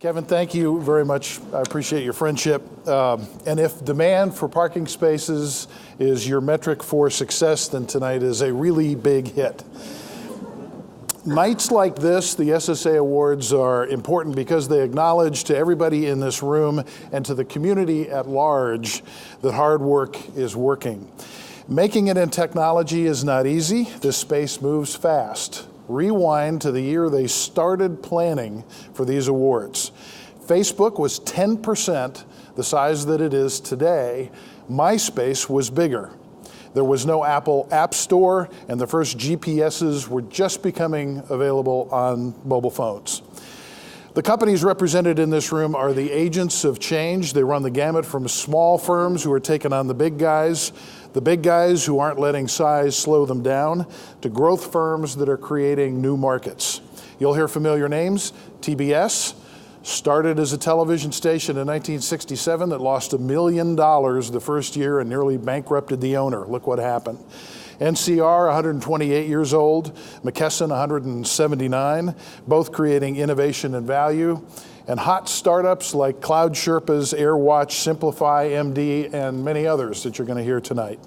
Kevin, thank you very much. I appreciate your friendship. And if demand for parking spaces is your metric for success, then tonight is a really big hit. Nights like this, the SSA Awards, are important because they acknowledge to everybody in this room and to the community at large that hard work is working. Making it in technology is not easy. This space moves fast. Rewind to the year they started planning for these awards. Facebook was 10% the size that it is today. MySpace was bigger. There was no Apple App Store, and the first GPSs were just becoming available on mobile phones. The companies represented in this room are the agents of change. They run the gamut from small firms who are taking on the big guys who aren't letting size slow them down, to growth firms that are creating new markets. You'll hear familiar names. TBS started as a television station in 1967 that lost $1 million the first year and nearly bankrupted the owner. Look what happened. NCR, 128 years old, McKesson, 179, both creating innovation and value. And hot startups like Cloud Sherpas, AirWatch, Simplify, MD, and many others that you're going to hear tonight.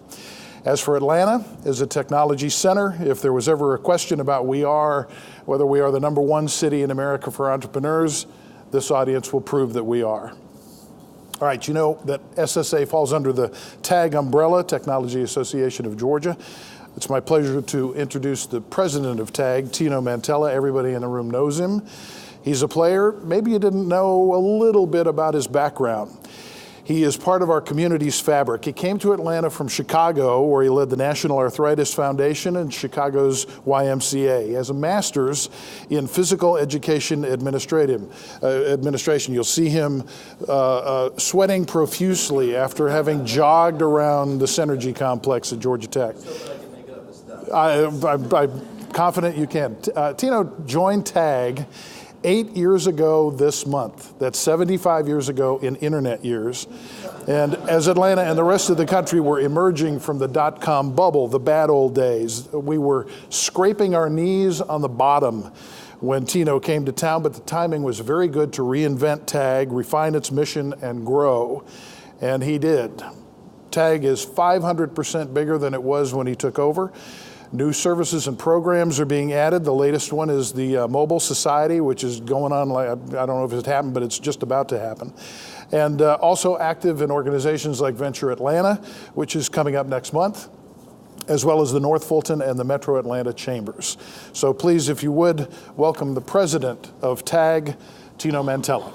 As for Atlanta, as a technology center, if there was ever a question about whether we are the #1 city in America for entrepreneurs, this audience will prove that we are. All right, you know that SSA falls under the TAG umbrella, Technology Association of Georgia. It's my pleasure to introduce the president of TAG, Tino Mantella. Everybody in the room knows him. He's a player. Maybe you didn't know a little bit about his background. He is part of our community's fabric. He came to Atlanta from Chicago, where he led the National Arthritis Foundation and Chicago's YMCA. He has a master's in physical education administration. You'll see him sweating profusely after having jogged around the Synergy complex at Georgia Tech. I'm confident you can. Tino joined TAG 8 years ago this month. That's 75 years ago in internet years. And as Atlanta and the rest of the country were emerging from the dot-com bubble, the bad old days, we were scraping our knees on the bottom when Tino came to town, but the timing was very good to reinvent TAG, refine its mission, and grow. And he did. TAG is 500% bigger than it was when he took over. New services and programs are being added. The latest one is the Mobile Society, which is going on, I don't know if it's happened, but it's just about to happen. And also active in organizations like Venture Atlanta, which is coming up next month, as well as the North Fulton and the Metro Atlanta Chambers. So please, if you would, welcome the president of TAG, Tino Mantella.